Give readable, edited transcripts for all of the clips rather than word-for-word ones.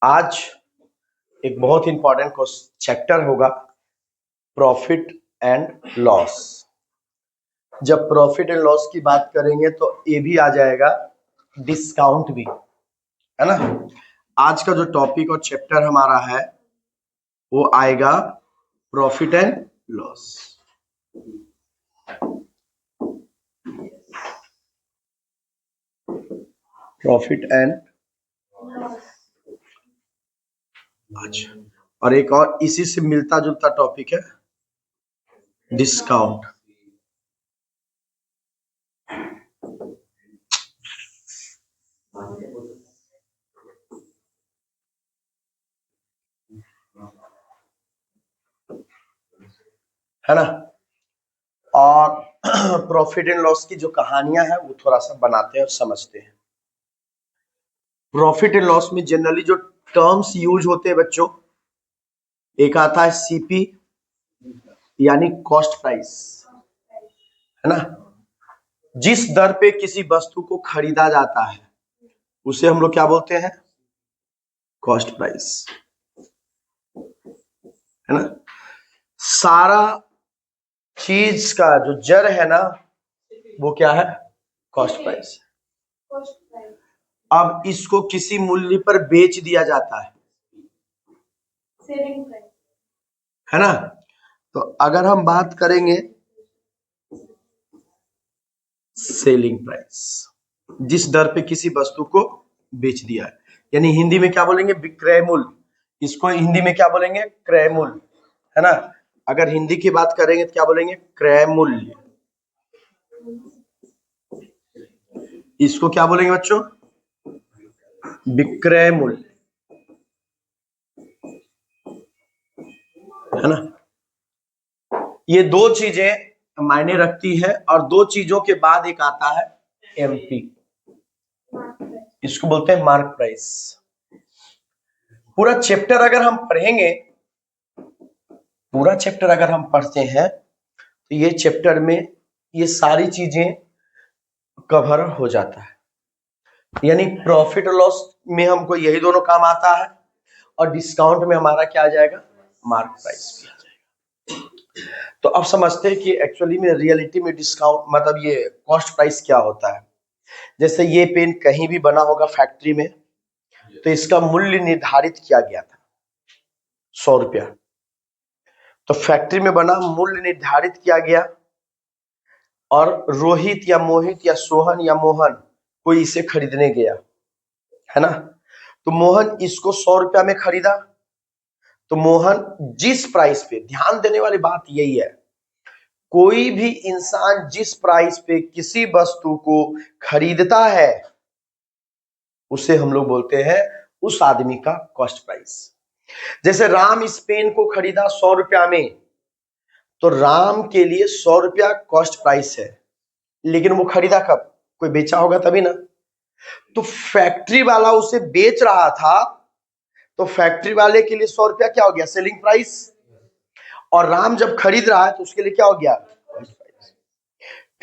आज एक बहुत इंपॉर्टेंट चैप्टर होगा प्रॉफिट एंड लॉस। जब प्रॉफिट एंड लॉस की बात करेंगे तो ये भी आ जाएगा, डिस्काउंट भी, है ना। आज का जो टॉपिक और चैप्टर हमारा है वो आएगा profit and loss. Profit and अच्छा, और एक और इसी से मिलता जुलता टॉपिक है डिस्काउंट। है ना। और प्रॉफिट एंड लॉस की जो कहानियां हैं वो थोड़ा सा बनाते हैं और समझते हैं। प्रॉफिट एंड लॉस में जनरली जो टर्म्स यूज होते हैं बच्चों, एक आता है सीपी यानी कॉस्ट प्राइस, है ना। जिस दर पे किसी वस्तु को खरीदा जाता है उसे हम लोग क्या बोलते हैं, कॉस्ट प्राइस, है ना। सारा चीज का जो जड़ है ना वो क्या है, कॉस्ट प्राइस। अब इसको किसी मूल्य पर बेच दिया जाता है, है ना। तो अगर हम बात करेंगे सेलिंग प्राइस, जिस दर पे किसी वस्तु को बेच दिया है, यानी हिंदी में क्या बोलेंगे, विक्रय मूल्य। इसको हिंदी में क्या बोलेंगे, क्रय मूल्य, है ना। अगर हिंदी की बात करेंगे तो क्या बोलेंगे, क्रय मूल्य। इसको क्या बोलेंगे बच्चों, विक्रय मूल्य, है ना। ये दो चीजें मायने रखती है और दो चीजों के बाद एक आता है एमपी, इसको बोलते हैं मार्क प्राइस। पूरा चैप्टर अगर हम पढ़ेंगे, पूरा चैप्टर अगर हम पढ़ते हैं तो ये चैप्टर में ये सारी चीजें कवर हो जाता है। यानी प्रॉफिट और लॉस में हमको यही दोनों काम आता है और डिस्काउंट में हमारा क्या आ जाएगा, मार्क प्राइस भी आ जाएगा। तो अब समझते हैं कि एक्चुअली में रियलिटी में डिस्काउंट मतलब ये कॉस्ट प्राइस क्या होता है। जैसे ये पेन कहीं भी बना होगा फैक्ट्री में तो इसका मूल्य निर्धारित किया गया था 100 रुपया। तो फैक्ट्री में बना, मूल्य निर्धारित किया गया और रोहित या मोहित या सोहन या मोहन कोई इसे खरीदने गया, है ना। तो मोहन इसको 100 रुपया में खरीदा। तो मोहन जिस प्राइस पे, ध्यान देने वाली बात यही है, कोई भी इंसान जिस प्राइस पे किसी वस्तु को खरीदता है उसे हम लोग बोलते हैं उस आदमी का कॉस्ट प्राइस। जैसे राम इस पेन को खरीदा 100 रुपया में, तो राम के लिए 100 रुपया कॉस्ट प्राइस है, लेकिन वो खरीदा कब, कोई बेचा होगा तभी ना। तो फैक्ट्री वाला उसे बेच रहा था, तो फैक्ट्री वाले के लिए 100 रुपया क्या हो गया, सेलिंग प्राइस। और राम जब खरीद रहा है तो उसके लिए क्या हो गया, कॉस्ट प्राइस।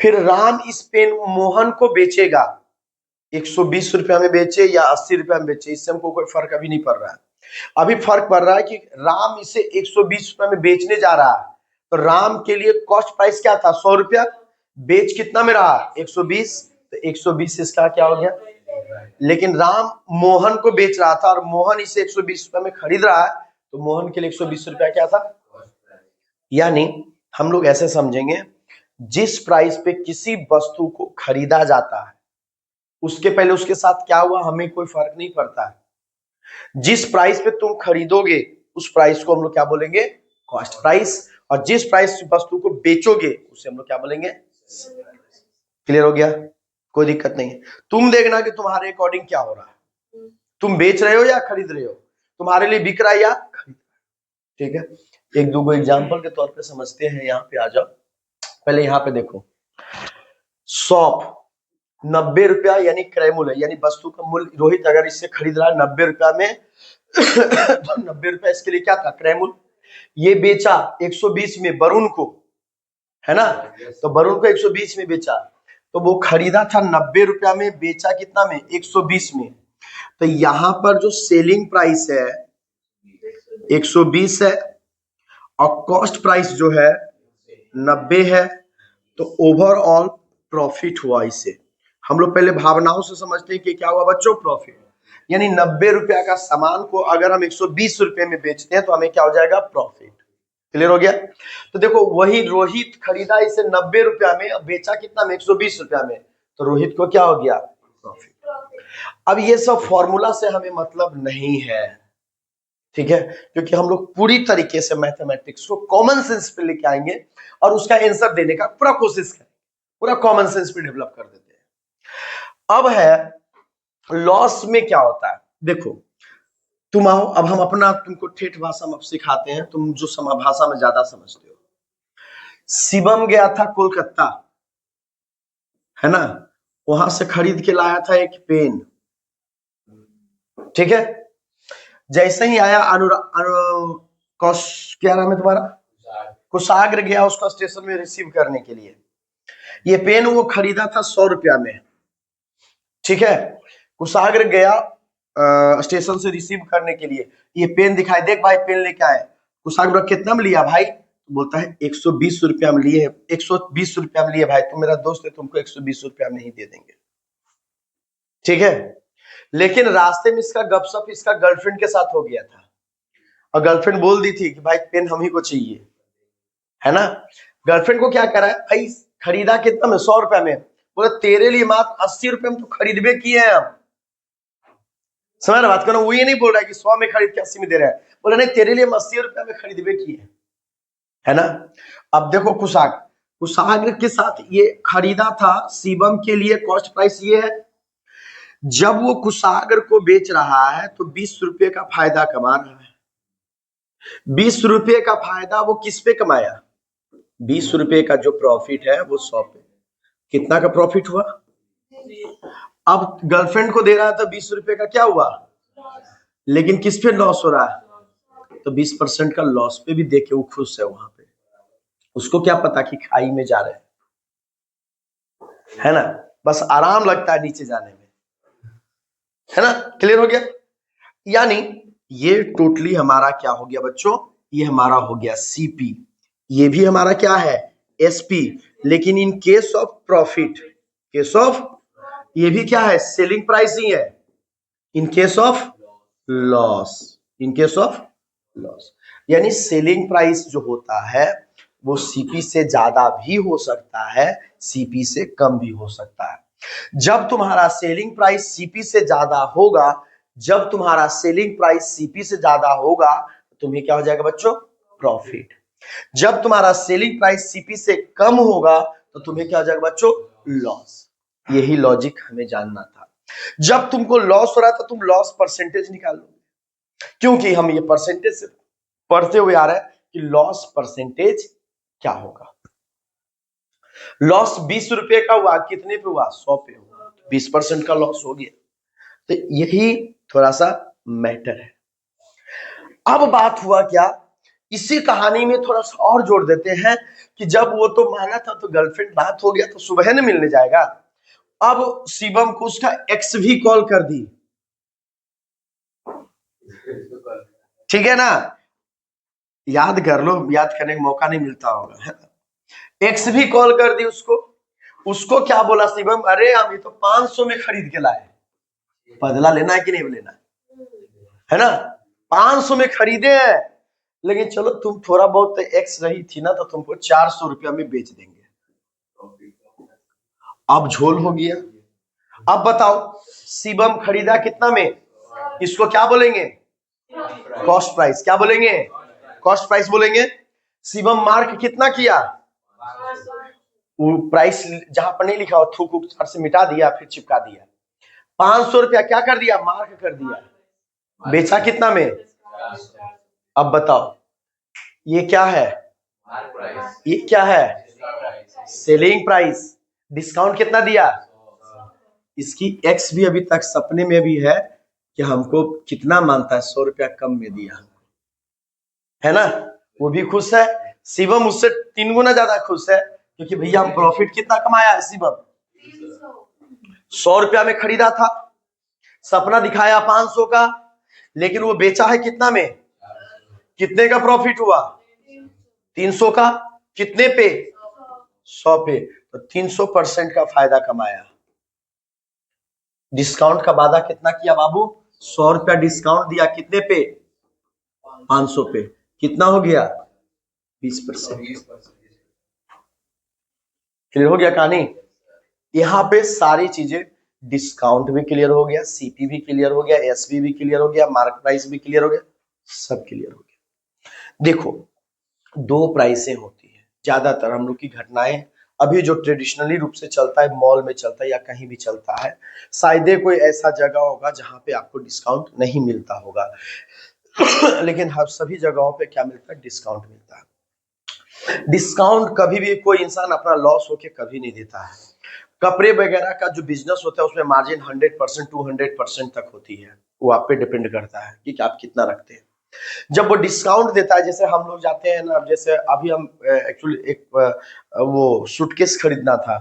फिर राम इस पेन मोहन को बेचेगा, 120 रुपया में बेचे या 80 रुपया में बेचे, इससे हमको कोई फर्क अभी नहीं पड़ रहा है। अभी फर्क पड़ रहा है कि राम इसे 120 रुपया में बेचने जा रहा है, तो राम के लिए कॉस्ट प्राइस क्या था, 100 रुपया। बेच कितना में रहा, 120, तो 120 इसका क्या हो गया। लेकिन राम मोहन को बेच रहा था और मोहन इसे 120 रुपया में खरीद रहा है, तो मोहन के लिए 120 रुपया क्या था। यानी हम लोग ऐसे समझेंगे, जिस प्राइस पे किसी वस्तु को खरीदा जाता है उसके पहले उसके साथ क्या हुआ हमें कोई फर्क नहीं पड़ता है। जिस प्राइस पे तुम खरीदोगे उस प्राइस को हम लोग क्या बोलेंगे, कॉस्ट प्राइस। और जिस प्राइस वस्तु को बेचोगे उसे हम लोग क्या बोलेंगे। क्लियर हो गया, कोई दिक्कत नहीं है। तुम देखना कि तुम्हारे अकॉर्डिंग क्या हो रहा है, तुम बेच रहे हो या खरीद रहे हो, तुम्हारे लिए बिक रहा है या खरीद रहा है। ठीक है, एक दो एग्जाम्पल के तौर पे समझते हैं। यहाँ पे आ जाओ, पहले यहाँ पे देखो, शॉप 90 रुपया यानी क्रय मूल्य, यानी वस्तु का मूल्य। रोहित अगर इससे खरीद रहा है 90 रुपया में तो 90 रुपया इसके लिए क्या था, क्रय मूल्य। ये बेचा 120 में वरुण को, है ना। तो वरुण को 120 में बेचा, तो वो खरीदा था 90 रुपया में, बेचा कितना में, 120 में। तो यहां पर जो सेलिंग प्राइस है 120 है और कॉस्ट प्राइस जो है 90 है, तो ओवरऑल प्रॉफिट हुआ। इसे हम लोग पहले भावनाओं से समझते हैं कि क्या हुआ बच्चों, प्रॉफिट। यानी 90 रुपया का सामान को अगर हम 120 रुपए में बेचते हैं तो हमें क्या हो जाएगा, प्रॉफिट। क्लियर हो गया? तो देखो वही रोहित खरीदा इसे 90 रुपया में, अब बेचा कितना में, 120 रुपया में, तो रोहित को क्या हो गया, प्रॉफिट। अब ये सब फॉर्मूला से हमें मतलब नहीं है, ठीक है, क्योंकि हम लोग पूरी तरीके से मैथमेटिक्स को कॉमन सेंस पे लेके आएंगे और उसका आंसर देने का पूरा कोशिश करेंगे, पूरा कॉमन सेंस पे डेवलप कर देते हैं। अब है लॉस में क्या होता है, देखो तुम आओ, अब हम अपना तुमको ठेठ भाषा में सिखाते हैं, तुम जो भाषा में ज्यादा समझते हो। शिवम गया था कोलकाता, है ना, वहां से खरीद के लाया था एक पेन, ठीक है। जैसे ही आया क्या नाम है तुम्हारा, कुशाग्र गया उसका स्टेशन में रिसीव करने के लिए। ये पेन वो खरीदा था 100 रुपया में, ठीक है। कुशाग्र गया स्टेशन से रिसीव करने के लिए, ये पेन दिखाई, देख भाई पेन लेके आए। कुशाग्र कितना में लिया भाई, बोलता है 120 रुपया में लिए, 120 रुपया में लिए भाई, तुम मेरा दोस्त है, तुमको 120 रुपया में ही दे देंगे, ठीक है। लेकिन रास्ते में इसका गपशप इसका गर्लफ्रेंड के साथ हो गया था, और गर्लफ्रेंड बोल दी थी कि भाई पेन हम ही को चाहिए, है ना। गर्लफ्रेंड को क्या करा है भाई, खरीदा कितना में, 100 रुपया में, बोले तेरे लिए मात्र 80 रुपए में तो खरीदबे किए हैं हम। समझ रहे बात करो, वो ये नहीं बोल रहा है कि 100 में खरीद के 80 में दे रहा है, बोले नहीं तेरे लिए 80 रुपया में खरीदबे किए, है ना। अब देखो कुशाग्र के साथ ये खरीदा था, शिवम के लिए कॉस्ट प्राइस ये है। जब वो कुशाग्र को बेच रहा है तो 20 रुपए का फायदा कमा रहा है। 20 रुपए का फायदा वो किस पे कमाया, 20 रुपए का जो प्रॉफिट है वो 100 पे, कितना का प्रॉफिट हुआ। अब गर्लफ्रेंड को दे रहा था 20 रुपए का, क्या हुआ, लेकिन किस पे लॉस हो रहा है, तो 20% का लॉस पे भी देखे वो खुश है वहां पे, उसको क्या पता कि खाई में जा रहे हैं, है ना, बस आराम लगता है नीचे जाने में, है ना। क्लियर हो गया? यानी ये टोटली हमारा क्या हो गया बच्चों, ये हमारा हो गया सीपी, ये भी हमारा क्या है, एसपी। लेकिन in case of profit, case of ये भी क्या है, सेलिंग प्राइस ही है। In case of loss, in case of loss, यानी सेलिंग प्राइस जो होता है वो सीपी से ज्यादा भी हो सकता है, सीपी से कम भी हो सकता है। जब तुम्हारा सेलिंग प्राइस सीपी से ज्यादा होगा, जब तुम्हारा सेलिंग प्राइस सीपी से ज्यादा होगा तो तुम्हें क्या हो जाएगा बच्चों, प्रॉफिट। जब तुम्हारा सेलिंग प्राइस सीपी से कम होगा तो तुम्हें क्या हो जाएगा बच्चों, लॉस। यही लॉजिक हमें जानना था। जब तुमको लॉस हो रहा था तुम लॉस परसेंटेज निकालोगे, क्योंकि हम ये परसेंटेज से पढ़ते हुए आ रहे हैं कि लॉस परसेंटेज क्या होगा। लॉस 20 रुपए का हुआ, कितने पे हुआ, 100 पे हुआ, 20% का लॉस हो गया। तो यही थोड़ा सा मैटर है। अब बात हुआ क्या, इसी कहानी में थोड़ा सा और जोड़ देते हैं कि जब वो तो माना था तो गर्लफ्रेंड बात हो गया तो सुबह न मिलने जाएगा। अब शिवम को उसका एक्स भी कॉल कर दी, ठीक है ना, याद कर लो, याद करने का मौका नहीं मिलता होगा, है ना। एक्स भी कॉल कर दी उसको। उसको क्या बोला शिवम, अरे हम ये तो 500 में खरीद के लाए, बदला लेना है कि नहीं लेना है ना, 500 में खरीदे हैं, लेकिन चलो तुम थोड़ा बहुत एक्स रही थी ना तो तुमको 400 रुपया में बेच देंगे। अब झोल हो गया। अब बताओ शिवम खरीदा कितना में, इसको क्या बोलेंगे, कॉस्ट प्राइस, क्या बोलेंगे, कॉस्ट प्राइस बोलेंगे। शिवम मार्क कितना किया, वो प्राइस जहां पर नहीं लिखा हो थूक उक से मिटा दिया, फिर चिपका दिया, 500 रुपया क्या कर दिया, मार्क कर दिया, बेचा कितना में। अब बताओ ये क्या है, ये क्या है, सेलिंग प्राइस। डिस्काउंट कितना दिया, इसकी एक्स भी अभी तक सपने में भी है कि हमको कितना मानता है, 100 रुपया कम में दिया, है ना, वो भी खुश है। शिवम उससे 3 गुना ज्यादा खुश है, क्योंकि भैया हम प्रॉफिट कितना कमाया है, शिवम 100 रुपया में खरीदा था, सपना दिखाया 500 का, लेकिन वो बेचा है कितना में, कितने का प्रॉफिट हुआ, 300 का, कितने पे, 100 पे, तो 300% का फायदा कमाया। डिस्काउंट का वादा कितना किया बाबू, 100 रुपया डिस्काउंट दिया, कितने पे, 500 पे, कितना हो गया, 20%। क्लियर हो गया कहानी। यहाँ पे सारी चीजें, डिस्काउंट भी क्लियर हो गया, सीपी भी क्लियर हो गया, एसपी भी क्लियर हो गया, मार्क प्राइस भी क्लियर हो गया, सब क्लियर हो गया। देखो, दो प्राइसें होती है ज्यादातर हम लोग की घटनाएं, अभी जो ट्रेडिशनली रूप से चलता है, मॉल में चलता है या कहीं भी चलता है, शायद कोई ऐसा जगह होगा जहां पे आपको डिस्काउंट नहीं मिलता होगा लेकिन हर सभी जगहों पे क्या मिलता है, डिस्काउंट मिलता है। डिस्काउंट कभी भी कोई इंसान अपना लॉस होके कभी नहीं देता है। कपड़े वगैरह का जो बिजनेस होता है उसमें मार्जिन 100% 200% तक होती है, वो आप पे डिपेंड करता है कि आप कितना रखते हैं। जब वो डिस्काउंट देता है, जैसे हम लोग जाते हैं ना, जैसे अभी हम एक्चुअली एक वो सूटकेस खरीदना था,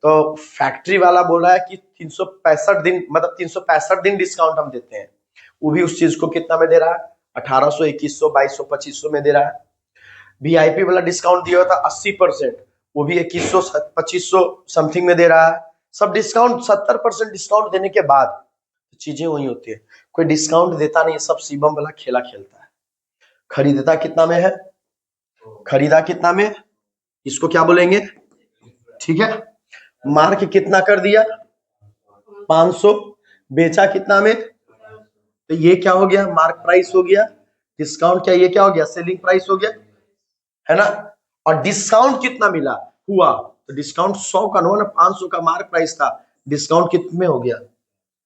तो फैक्ट्री वाला बोला है कि 365 दिन, मतलब 365 दिन डिस्काउंट हम देते हैं। वो भी उस चीज को कितना में दे रहा है, 1800, 2100, 2200, 2500 में दे रहा है। वीआईपी वाला डिस्काउंट दिया था 80%, वो भी 2100, 2500 समथिंग में दे रहा है। सब डिस्काउंट 70% डिस्काउंट देने के बाद चीजें वही होती है। कोई डिस्काउंट देता नहीं, सब शिवम वाला खेला खेलता है। खरीदता कितना में है, खरीदा कितना में, इसको क्या बोलेंगे, ठीक है। मार्क कितना कर दिया, 500, बेचा कितना में, तो ये क्या हो गया, मार्क प्राइस हो गया। डिस्काउंट क्या, ये क्या हो गया, सेलिंग प्राइस हो गया, है ना। और डिस्काउंट कितना मिला हुआ, तो डिस्काउंट 100 का ना, 500 का मार्क प्राइस था, डिस्काउंट कितने में हो गया,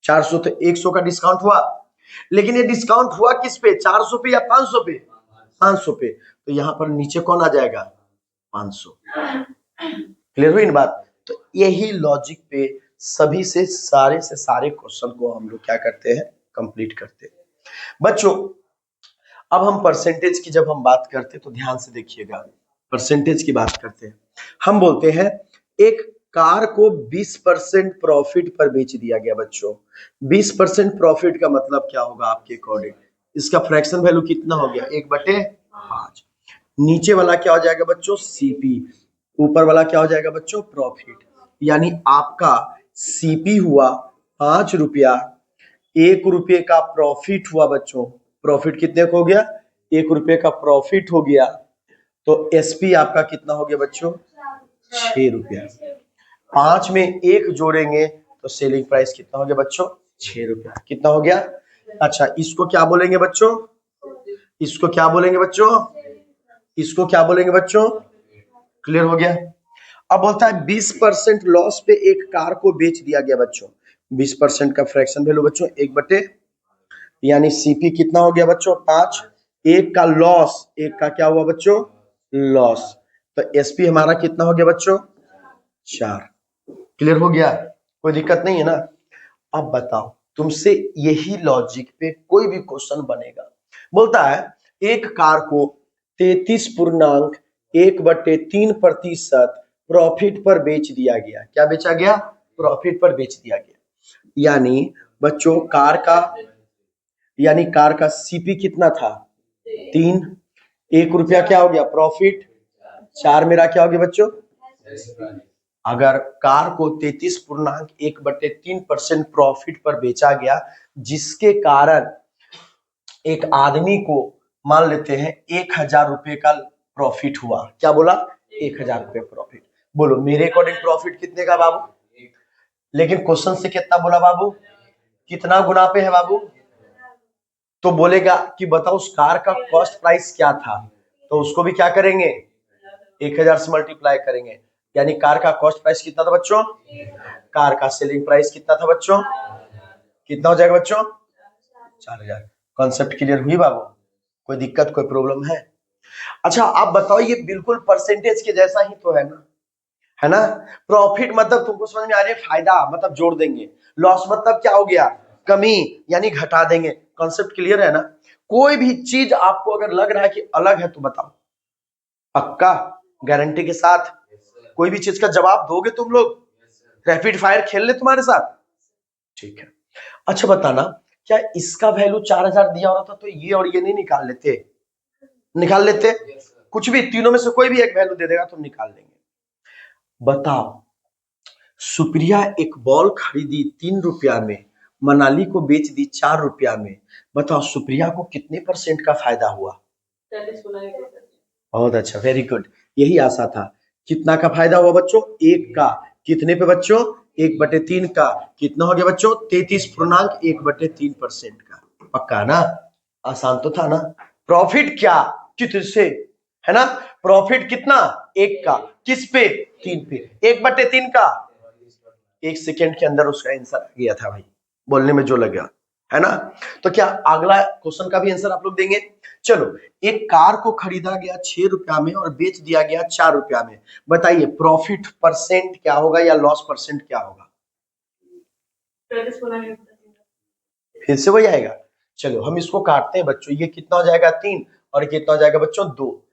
400, तो 100 का डिस्काउंट हुआ। लेकिन ये डिस्काउंट हुआ किस पे, 400 पे या 500 पे, 500 पे, तो यहां पर नीचे कौन आ जाएगा, 500। क्लियर हुई ना बात। तो यही लॉजिक पे सभी से सारे क्वेश्चन को हम लोग क्या करते हैं, कंप्लीट करते हैं। बच्चों, अब हम परसेंटेज की जब हम बात करते हैं तो ध्यान से देखिएगा, परसेंटेज की बात करते हैं। हम बोलते हैं एक कार को 20% प्रॉफिट पर बेच दिया गया। बच्चों, 20% प्रॉफिट का मतलब क्या होगा आपके अकॉर्डिंग, इसका फ्रैक्शन वैल्यू कितना हो गया, 1/5। नीचे वाला क्या हो जाएगा बच्चों, सीपी, ऊपर वाला क्या हो जाएगा बच्चों, प्रॉफिट। यानी आपका सीपी हुआ 5 रुपया, 1 रुपये का प्रॉफिट हुआ बच्चों। प्रॉफिट कितने का हो गया, 1 रुपये का प्रॉफिट हो गया, तो एसपी आपका कितना हो गया बच्चों, 6 रुपया। 5 में 1 जोड़ेंगे तो सेलिंग प्राइस कितना हो गया बच्चों, 6 रुपया। कितना हो गया, अच्छा इसको क्या बोलेंगे बच्चों, इसको क्या बोलेंगे बच्चों, इसको क्या बोलेंगे बच्चों, क्लियर हो गया। अब बोलता है 20% लॉस पे एक कार को बेच दिया गया बच्चों। 20% का फ्रैक्शन वैल्यू बच्चों 1/, यानी सीपी कितना हो गया बच्चों, 5। एक का लॉस, एक का क्या हुआ बच्चों, लॉस, तो एसपी हमारा कितना हो गया बच्चों, 4। क्लियर हो गया, कोई दिक्कत नहीं है ना। अब बताओ, तुमसे यही लॉजिक पे कोई भी क्वेश्चन बनेगा, बोलता है एक कार को 33.1/3% प्रॉफिट पर बेच दिया गया। क्या बेचा गया, प्रॉफिट पर बेच दिया गया। यानी बच्चों कार का सीपी कितना था, 3, 1 रुपया क्या हो गया प्रॉफिट, 4 मेरा क्या हो गया बच्चों। अगर कार को 33.1/3% प्रॉफिट पर बेचा गया, जिसके कारण एक आदमी को मान लेते हैं 1000 रुपए का प्रॉफिट हुआ। क्या बोला, 1000 रुपए प्रॉफिट। बोलो मेरे अकॉर्डिंग प्रॉफिट कितने का बाबू, लेकिन क्वेश्चन से कितना बोला बाबू, कितना गुना पे है बाबू, तो बोलेगा कि बताओ उस कार का कॉस्ट प्राइस क्या था, तो उसको भी क्या करेंगे, 1000 से मल्टीप्लाई करेंगे। यानी कार का कॉस्ट प्राइस कितना था बच्चों, कार का सेलिंग प्राइस कितना था बच्चों, कितना हो जाएगा बच्चों, 4000। कॉन्सेप्ट क्लियर हुई बाबू, कोई दिक्कत कोई प्रॉब्लम है। अच्छा आप बताओ, ये बिल्कुल परसेंटेज के जैसा ही तो है ना, है ना। प्रॉफिट मतलब तुमको समझ में आ रही है, फायदा मतलब जोड़ देंगे, लॉस मतलब क्या हो गया, कमी, यानी घटा देंगे। कॉन्सेप्ट क्लियर है ना। कोई भी चीज आपको अगर लग रहा है कि अलग है तो बताओ, पक्का गारंटी के साथ कोई भी चीज का जवाब दोगे तुम लोग, रैपिड फायर खेल ले तुम्हारे साथ, ठीक है। अच्छा बताना, क्या इसका वैल्यू 4000 दिया हो रहा था तो ये और ये नहीं निकाल लेते? निकाल लेते। कुछ भी तीनों में से कोई भी एक वैल्यू दे देगा तो निकाल लेंगे। बताओ, सुप्रिया एक बॉल खरीदी 3 रुपया में, मनाली को बेच दी 4 रुपया में। बताओ सुप्रिया को कितने % का फायदा हुआ? बहुत अच्छा, वेरी गुड, यही आशा था। कितना का फायदा हुआ बच्चों? 1 का। कितने पे बच्चों? 1/3 का। कितना हो गया बच्चों? 33.1/3% का। पक्का ना? आसान तो था ना? प्रॉफिट क्या? कितने से, है ना? प्रॉफिट कितना? 1 का। किस पे? 3 पे। 1/3 का 1 सेकेंड के अंदर उसका आंसर आ गया था भाई, बोलने में जो लगा, है ना? तो क्या अगला क्वेश्चन का भी आंसर आप लोग देंगे? चलो, एक कार को खरीदा गया 6 रुपया में और बेच दिया गया 4 रुपया में। बताइए प्रॉफिट % क्या होगा या लॉस % क्या होगा? फिर से वही आएगा। चलो हम इसको काटते हैं बच्चों, ये कितना हो जाएगा? 3, और कितना हो जाएगा बच्चों? 2।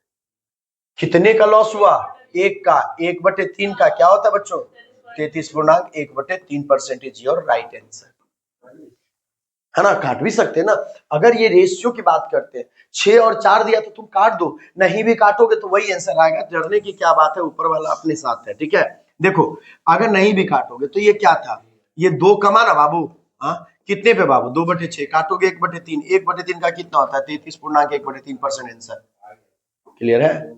कितने का लॉस हुआ? 1 का। 1/3 का क्या होता है बच्चों? 33.1/3% और राइट आंसर, है ना? काट भी सकते हैं ना, अगर ये रेशियो की बात करते हैं। 6 और 4 दिया तो तुम काट दो, नहीं भी काटोगे तो वही आंसर आएगा। डरने की क्या बात है, ऊपर वाला अपने साथ है, ठीक है? देखो, अगर नहीं भी काटोगे तो ये क्या था? ये 2 कमा ना बाबू। हाँ, कितने पे बाबू? 2/6 काटोगे 1/3, 1/3 का कितना होता है? 33.1/3% आंसर। क्लियर है?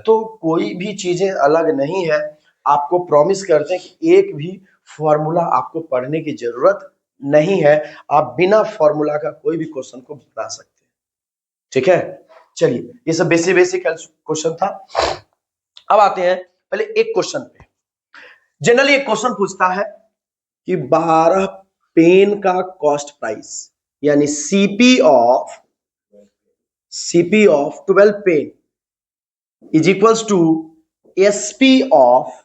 तो कोई भी चीजें अलग नहीं है। आपको प्रॉमिस करते हैं कि एक भी फॉर्मूला आपको पढ़ने की जरूरत नहीं है। आप बिना फॉर्मूला का कोई भी क्वेश्चन को बता सकते हैं, ठीक है? चलिए, ये सब बेसिक बेसिक क्वेश्चन था। अब आते हैं पहले एक क्वेश्चन पे। जनरली एक क्वेश्चन पूछता है कि 12 पेन का कॉस्ट प्राइस, यानी CP of 12 pen is equals to SP of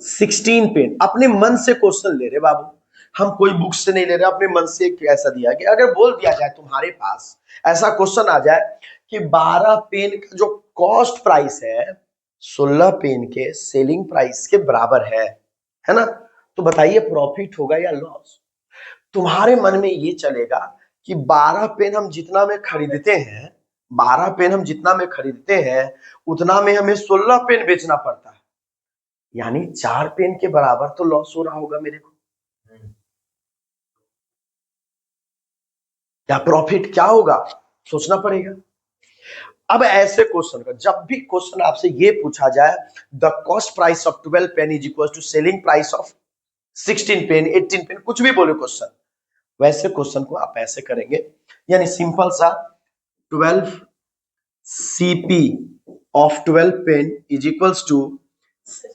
16 pen. अपने मन से क्वेश्चन ले रहे बाबू, हम कोई बुक से नहीं ले रहे, अपने मन से ऐसा दिया कि अगर बोल दिया जाए तुम्हारे पास ऐसा क्वेश्चन आ जाए कि 12 पेन का जो कॉस्ट प्राइस है 16 पेन के सेलिंग प्राइस के बराबर है ना? तो बताइए प्रॉफिट होगा या लॉस? तुम्हारे मन में ये चलेगा कि 12 पेन हम जितना में खरीदते हैं, 12 पेन हम जितना में खरीदते हैं उतना में हमें 16 पेन बेचना पड़ता है, यानी 4 पेन के बराबर तो लॉस हो रहा होगा मेरे को। या प्रॉफिट क्या होगा, सोचना पड़ेगा। अब ऐसे क्वेश्चन का जब भी क्वेश्चन आपसे ये पूछा जाए, the cost price of 12 pen is equal to selling price of 16 pen, 18 pen, कुछ भी बोले क्वेश्चन, वैसे क्वेश्चन को आप ऐसे करेंगे, यानी सिंपल सा 12 CP of 12 pen is equals to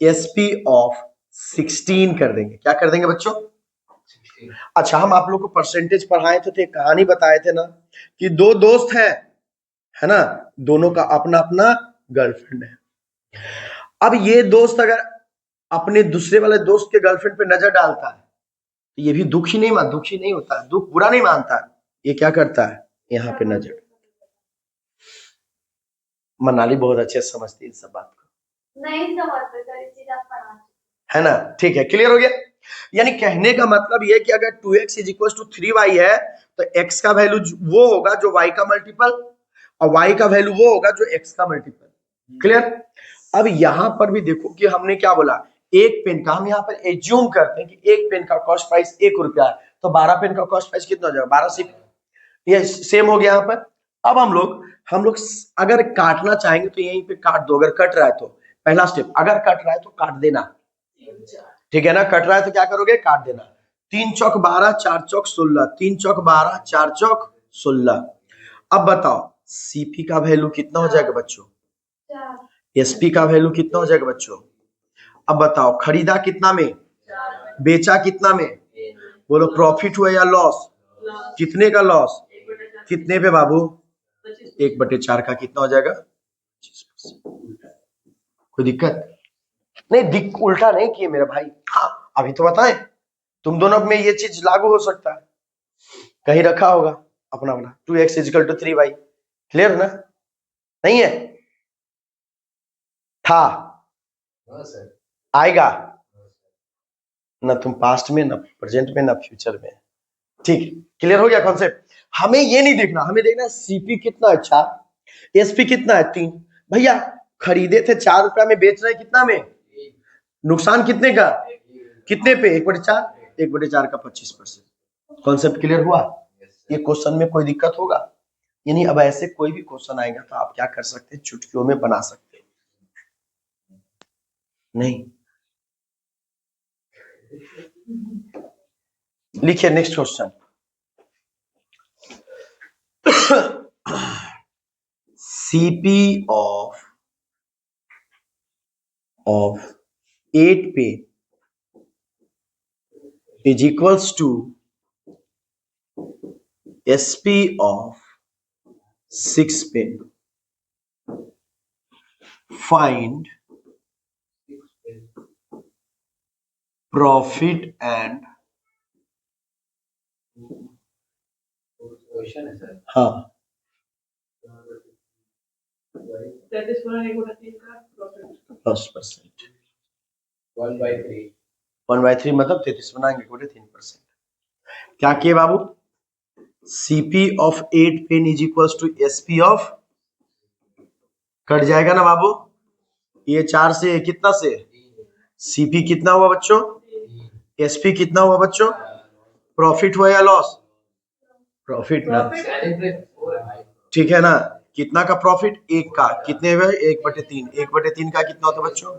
SP of 16 कर देंगे। क्या कर देंगे बच्चों? अच्छा, हम आप लोग को परसेंटेज पढ़ाए थे तो एक कहानी बताए थे ना कि 2 दोस्त हैं, है ना? दोनों का अपना अपना गर्लफ्रेंड है। अब ये दोस्त अगर अपने दूसरे वाले दोस्त के गर्लफ्रेंड पे नजर डालता है तो ये भी दुखी नहीं होता है, दुख बुरा नहीं मानता है, ये क्या करता है? यहाँ पे नजर। मनाली बहुत अच्छे से समझती है इस सब बात को, नहीं समझते, है ना? ठीक है, क्लियर हो गया? यानी कहने का मतलब ये कि अगर 2x is equal to 3y है तो x का वैल्यू वो होगा जो y का मल्टीपल, और y का वैल्यू वो होगा जो x का मल्टीपल। क्लियर? अब यहां पर भी देखो कि हमने क्या बोला, एक पेन का, हम यहाँ पर एज्यूम करते हैं कि एक पेन का कॉस्ट प्राइस 1 रुपया है, तो 12 पेन का कॉस्ट प्राइस कितना हो जाएगा? 12 से ये सेम हो गया यहाँ पर। अब हम लोग अगर काटना चाहेंगे तो यहीं पे काट दो, अगर कट रहा है तो पहला स्टेप, अगर कट रहा है तो काट देना, ठीक है ना? कट रहा है तो क्या करोगे? काट देना। 3 चौक 12, 4 चौक 16, 3 चौक 12, 4 चौक 16। अब बताओ सीपी का वैल्यू कितना हो जाएगा बच्चों? एसपी का वैल्यू कितना हो जाएगा बच्चों? अब बताओ खरीदा कितना में, बेचा कितना में? बोलो प्रॉफिट हुआ या लॉस? कितने का लॉस? कितने पे बाबू? 1/4 का कितना हो जाएगा? 25%। कोई दिक्कत नहीं? उल्टा नहीं किए मेरे भाई। हाँ, अभी तो बताएं, तुम दोनों में ये चीज लागू हो सकता है, कहीं रखा होगा अपना अपना 2x equal to 3y। Clear ना? नहीं है? था? आएगा? ना तुम पास्ट में, ना प्रेजेंट में, ना फ्यूचर में। ठीक, क्लियर हो गया कॉन्सेप्ट। हमें ये नहीं देखना, हमें देखना सीपी कितना है 4, एसपी कितना है 3। भैया खरीदे थे 4 रुपया में, बेच रहे कितना में, नुकसान कितने का, कितने पे, 1/4, 1/4 का 25%। कॉन्सेप्ट क्लियर हुआ। ये क्वेश्चन में कोई दिक्कत होगा? यानी अब ऐसे कोई भी क्वेश्चन आएगा तो आप क्या कर सकते हैं, चुटकियों में बना सकते हैं। नहीं, लिखिए नेक्स्ट क्वेश्चन। सीपी ऑफ 8 पे is equals to SP of 6 पे। Find profit and हाँ 10%। 1/3 मतलब 33 बनाएंगे 3%। क्या किए बाबू, CP of 8 pen is equals to SP of, cut जाएगा ना बाबू, ये 4 से कितना से, सीपी कितना हुआ बच्चों, एसपी कितना हुआ बच्चों, प्रॉफिट हुआ या लॉस, प्रॉफिट ना, ठीक है ना। कितना का प्रॉफिट, 1 का, कितने हुए 1/3, 1/3 का कितना होता है बच्चों,